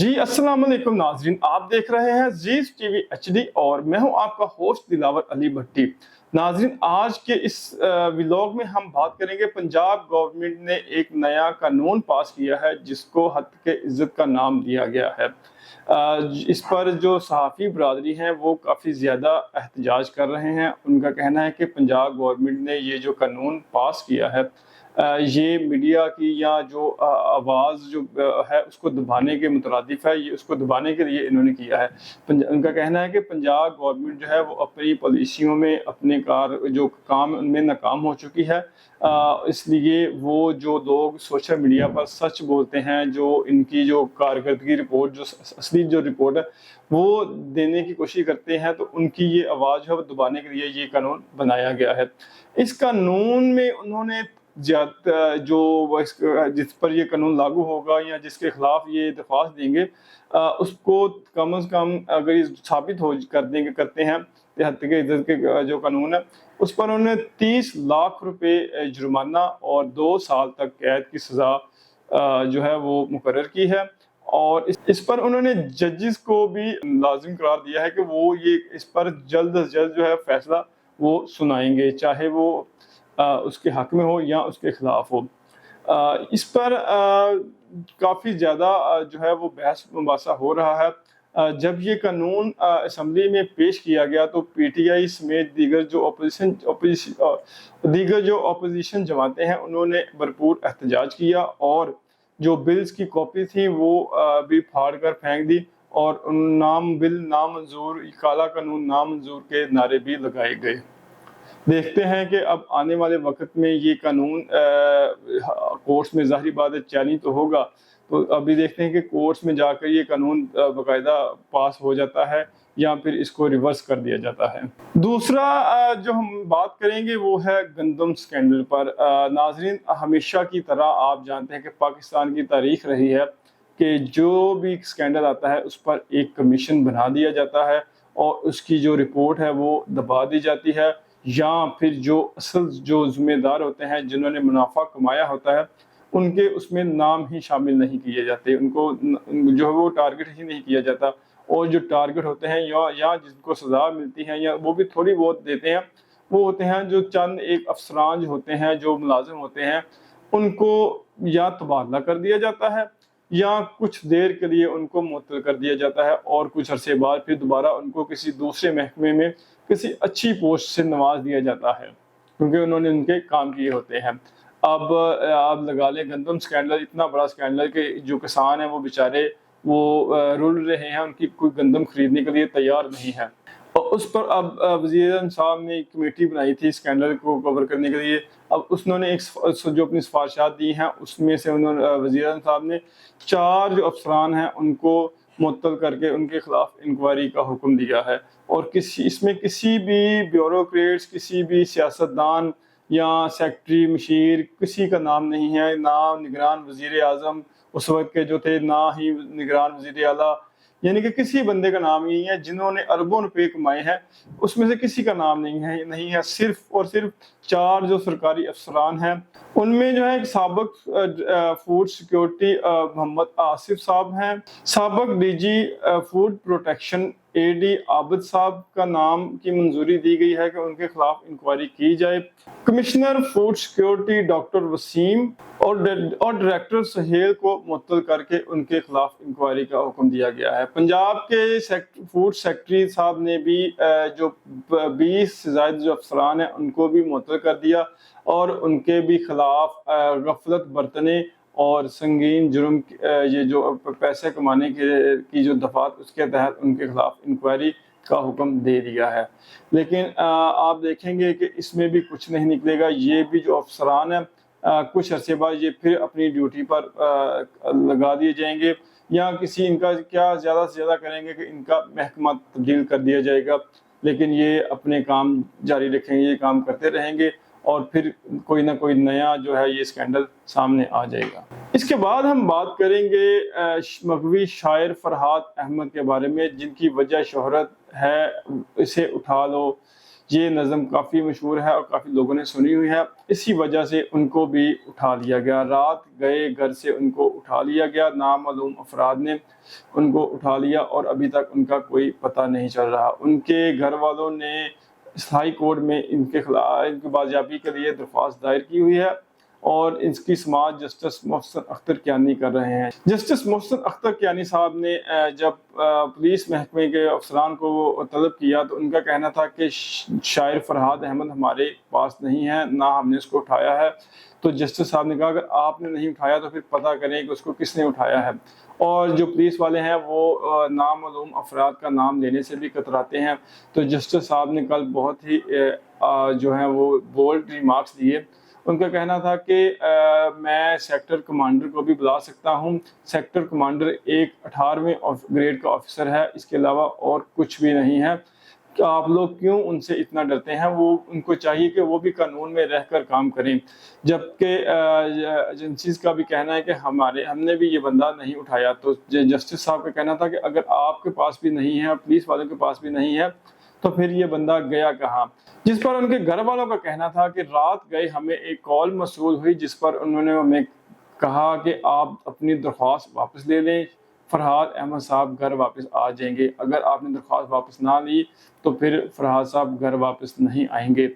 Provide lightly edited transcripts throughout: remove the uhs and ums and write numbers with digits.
जी अस्सलाम वालेकुम नाजरीन, आप देख रहे हैं जीज टीवी HD और मैं हूं आपका होस्ट दिलावर अली भट्टी। नाजरीन, आज के इस व्लॉग में हम बात करेंगे। पंजाब गवर्नमेंट ने एक नया कानून पास किया है जिसको हत्क इज़्ज़त का नाम दिया गया है। इस पर जो सहाफ़ी बरादरी हैं वो काफ़ी ज़्यादा एहतजाज कर रहे हैं। उनका कहना है कि पंजाब गवर्नमेंट ने ये जो कानून पास किया है ये मीडिया की या जो आवाज़ जो है उसको दबाने के मुतरादिफ है, ये उसको दबाने के लिए इन्होंने किया है। उनका कहना है कि पंजाब गवर्नमेंट जो है वो अपनी पॉलिसियों में अपने जो काम उनमें नाकाम हो चुकी है। इसलिए वो जो लोग सोशल मीडिया पर सच बोलते हैं, जो इनकी जो कारकर्दगी रिपोर्ट जो असली जो रिपोर्ट है वो देने की कोशिश करते हैं, तो उनकी ये आवाज़ है वो दबाने के लिए ये कानून बनाया गया है। इस कानून में उन्होंने जिस पर ये कानून लागू होगा या जिसके खिलाफ ये दरख्वास्त देंगे उसको कम से कम अगर ये साबित हो करते हैं हत्क इज़्ज़त के जो कानून है उस पर उन्होंने 30 लाख रुपए जुर्माना और 2 साल तक कैद की सज़ा जो है वो मुकर्रर की है। और इस पर उन्होंने जजेस को भी लाजिम करार दिया है कि वो ये इस पर जल्द से जल्द जो है फैसला वो सुनाएंगे, चाहे वो उसके हक में हो या उसके खिलाफ हो। इस पर काफ़ी ज़्यादा जो है वो बहस मुबासा हो रहा है। जब ये कानून असम्बली में पेश किया गया तो PTI समेत दीगर जो अपोजिशन जमातें हैं उन्होंने भरपूर एहतजाज किया और जो बिल्स की कॉपी थी वो भी फाड़ कर फेंक दी और बिल नामंजूर, काला कानून नामंजूर के नारे भी लगाए गए। देखते हैं कि अब आने वाले वक्त में ये कानून कोर्ट्स में ज़ाहिर बात है चैलेंज तो होगा, तो अभी देखते हैं कि कोर्ट्स में जाकर ये कानून बाकायदा पास हो जाता है या फिर इसको रिवर्स कर दिया जाता है। दूसरा जो हम बात करेंगे वो है गंदम स्कैंडल पर। नाजरीन, हमेशा की तरह आप जानते हैं कि पाकिस्तान की तारीख रही है कि जो भी स्कैंडल आता है उस पर एक कमीशन बना दिया जाता है और उसकी जो रिपोर्ट है वो दबा दी जाती है, या फिर जो असल जो ज़िम्मेदार होते हैं जिन्होंने मुनाफा कमाया होता है उनके उसमें नाम ही शामिल नहीं किए जाते, उनको जो है वो टारगेट ही नहीं किया जाता। और जो टारगेट होते हैं या जिनको सज़ा मिलती है या वो भी थोड़ी बहुत देते हैं, वो होते हैं जो चंद एक अफसरान होते हैं जो मुलाजिम होते हैं, उनको या तबादला कर दिया जाता है या कुछ देर के लिए उनको मुअत्तल कर दिया जाता है और कुछ अरसे बाद फिर दोबारा उनको किसी दूसरे महकमे में किसी अच्छी पोस्ट से नवाज दिया जाता है क्योंकि उन्होंने उनके काम किए होते हैं। अब आप लगा लें गंदम स्कैंडल, इतना बड़ा स्कैंडल कि जो किसान हैं वो बेचारे वो रुल रहे हैं, उनकी कोई गंदम खरीदने के लिए तैयार नहीं है। और उस पर अब वज़ीर साहब ने एक कमेटी बनाई थी स्कैंडल को कवर करने के लिए। अब उन्होंने जो अपनी सिफारिशात दी हैं उसमें से उन्होंने वज़ीर साहब ने 4 जो अफसरान हैं उनको मुअत्तल करके उनके खिलाफ इंक्वायरी का हुक्म दिया है। और इसमें किसी भी ब्यूरोक्रेट्स, किसी भी सियासतदान या सेक्रेटरी मशीर किसी का नाम नहीं है, ना निगरान वज़ीर आज़म उस वक्त के जो थे, ना ही निगरान वज़ीर आला, यानी कि किसी बंदे का नाम नहीं है जिन्होंने अरबों रुपए कमाए हैं, उसमें से किसी का नाम नहीं है। सिर्फ और सिर्फ 4 जो सरकारी अफसरान हैं उनमें जो है एक साबिक फूड सिक्योरिटी मोहम्मद आसिफ साहब हैं, साबिक DG food protection AD Abid साहब का नाम की मंजूरी दी गई है कि उनके खिलाफ इंक्वायरी की जाए। Commissioner food security doctor Waseem और डायरेक्टर सुहेल को मुअत्तल करके उनके खिलाफ इंक्वायरी का हुक्म दिया गया है। पंजाब के फूड सेक्रेटरी साहब ने भी जो 20 से ज़ायद जो अफसरान हैं उनको भी मुअत्तल कर दिया और उनके भी खिलाफ गफलत बरतने और संगीन जुर्म ये जो पैसे कमाने की जो दफात उसके तहत उनके खिलाफ इंक्वायरी का हुक्म दे दिया है। लेकिन आप देखेंगे कि इसमें भी कुछ नहीं निकलेगा। ये भी जो अफसरान हैं कुछ अरसे बाद ये फिर अपनी ड्यूटी पर लगा दिए जाएंगे या किसी इनका क्या ज़्यादा से ज़्यादा करेंगे कि इनका महकमा तब्दील कर दिया जाएगा, लेकिन ये अपने काम जारी रखेंगे, ये काम करते रहेंगे और फिर कोई ना कोई नया जो है ये स्कैंडल सामने आ जाएगा। इसके बाद हम बात करेंगे मगवी शायर फरहाद अहमद के बारे में, जिनकी वजह शोहरत है, इसे उठा लो। یہ نظم کافی مشہور ہے اور کافی لوگوں نے سنی ہوئی ہے، اسی وجہ سے ان کو بھی اٹھا لیا گیا۔ رات گئے گھر سے ان کو اٹھا لیا گیا، نامعلوم افراد نے ان کو اٹھا لیا اور ابھی تک ان کا کوئی پتہ نہیں چل رہا۔ ان کے گھر والوں نے ہائی کورٹ میں ان کے خلاف ان کی بازیابی کے لیے درخواست دائر کی ہوئی ہے اور اس کی سماعت جسٹس محسن اختر کیانی کر رہے ہیں۔ جسٹس محسن اختر کیانی صاحب نے جب پولیس محکمے کے افسران کو طلب کیا تو ان کا کہنا تھا کہ شاعر فرحاد احمد ہمارے پاس نہیں ہے، نہ ہم نے اس کو اٹھایا ہے۔ تو جسٹس صاحب نے کہا اگر آپ نے نہیں اٹھایا تو پھر پتہ کریں کہ اس کو کس نے اٹھایا ہے۔ اور جو پولیس والے ہیں وہ نامعلوم افراد کا نام لینے سے بھی کتراتے ہیں۔ تو جسٹس صاحب نے کل بہت ہی جو ہیں وہ بولڈ ریمارکس دیے۔ ان کا کہنا تھا کہ میں سیکٹر کمانڈر کو بھی بلا سکتا ہوں، سیکٹر کمانڈر ایک 18ویں گریڈ کا آفیسر ہے، اس کے علاوہ اور کچھ بھی نہیں ہے۔ کہ آپ لوگ کیوں ان سے اتنا ڈرتے ہیں؟ وہ ان کو چاہیے کہ وہ بھی قانون میں رہ کر کام کریں۔ جبکہ ایجنسیز کا بھی کہنا ہے کہ ہم نے بھی یہ بندہ نہیں اٹھایا۔ تو جسٹس صاحب کا کہنا تھا کہ اگر آپ کے پاس بھی نہیں ہے، پولیس والوں کے پاس بھی نہیں ہے، تو پھر یہ بندہ گیا کہاں؟ جس پر ان کے گھر والوں کا کہنا تھا کہ رات گئے ہمیں ایک کال موصول ہوئی جس پر انہوں نے ہمیں کہا کہ آپ اپنی درخواست واپس لے لیں، فرحاد احمد صاحب گھر واپس آ جائیں گے۔ اگر آپ نے درخواست واپس نہ لی تو پھر فرحاد صاحب گھر واپس نہیں آئیں گے۔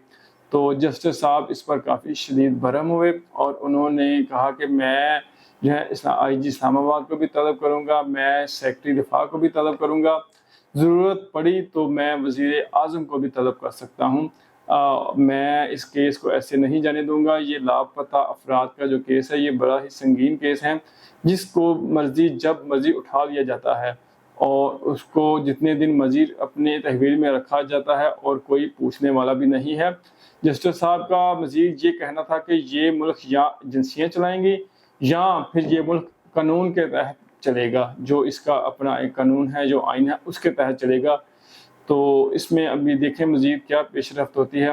تو جسٹس صاحب اس پر کافی شدید برہم ہوئے اور انہوں نے کہا کہ میں جو ہے آئی جی اسلام آباد کو بھی طلب کروں گا، میں سیکرٹری دفاع کو بھی طلب کروں گا، ضرورت پڑی تو میں وزیر اعظم کو بھی طلب کر سکتا ہوں۔ میں اس کیس کو ایسے نہیں جانے دوں گا۔ یہ لاپتہ افراد کا جو کیس ہے یہ بڑا ہی سنگین کیس ہے جس کو مرضی جب مرضی اٹھا لیا جاتا ہے اور اس کو جتنے دن مرضی اپنے تحویل میں رکھا جاتا ہے اور کوئی پوچھنے والا بھی نہیں ہے۔ جسٹس صاحب کا مزید یہ کہنا تھا کہ یہ ملک یا ایجنسیاں چلائیں گی یا پھر یہ ملک قانون کے تحت چلے گا، جو اس کا اپنا ایک قانون ہے، جو آئین ہے، اس کے تحت چلے گا۔ تو اس میں ابھی دیکھیں مزید کیا پیش رفت ہوتی ہے۔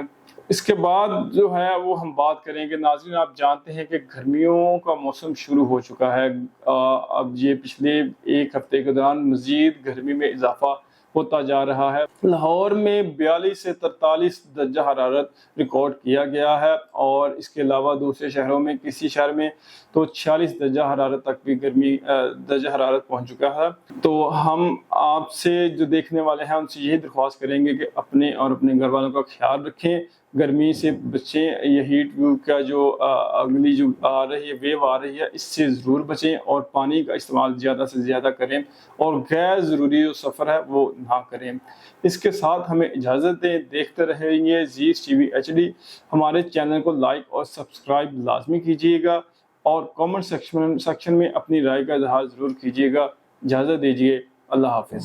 اس کے بعد جو ہے وہ ہم بات کریں گے۔ ناظرین آپ جانتے ہیں کہ گرمیوں کا موسم شروع ہو چکا ہے۔ اب یہ پچھلے ایک ہفتے کے دوران مزید گرمی میں اضافہ ہوتا جا رہا ہے۔ لاہور میں 42 سے 43 درجہ حرارت ریکارڈ کیا گیا ہے اور اس کے علاوہ دوسرے شہروں میں کسی شہر میں تو 46 درجہ حرارت تک بھی درجہ حرارت پہنچ چکا ہے۔ تو ہم آپ سے جو دیکھنے والے ہیں ان سے یہی درخواست کریں گے کہ اپنے اور اپنے گھر والوں کا خیال رکھیں، گرمی سے بچیں۔ یہ ہیٹ ویو کا جو اگلی جو آ رہی ہے ویو آ رہی ہے اس سے ضرور بچیں اور پانی کا استعمال زیادہ سے زیادہ کریں اور غیر ضروری جو سفر ہے وہ نہ کریں۔ اس کے ساتھ ہمیں اجازت دیں، دیکھتے رہیں گے زیس ٹی وی HD۔ ہمارے چینل کو لائک اور سبسکرائب لازمی کیجیے گا اور کامنٹ سیکشن میں اپنی رائے کا اظہار ضرور کیجیے گا۔ اجازت دیجیے، اللہ حافظ۔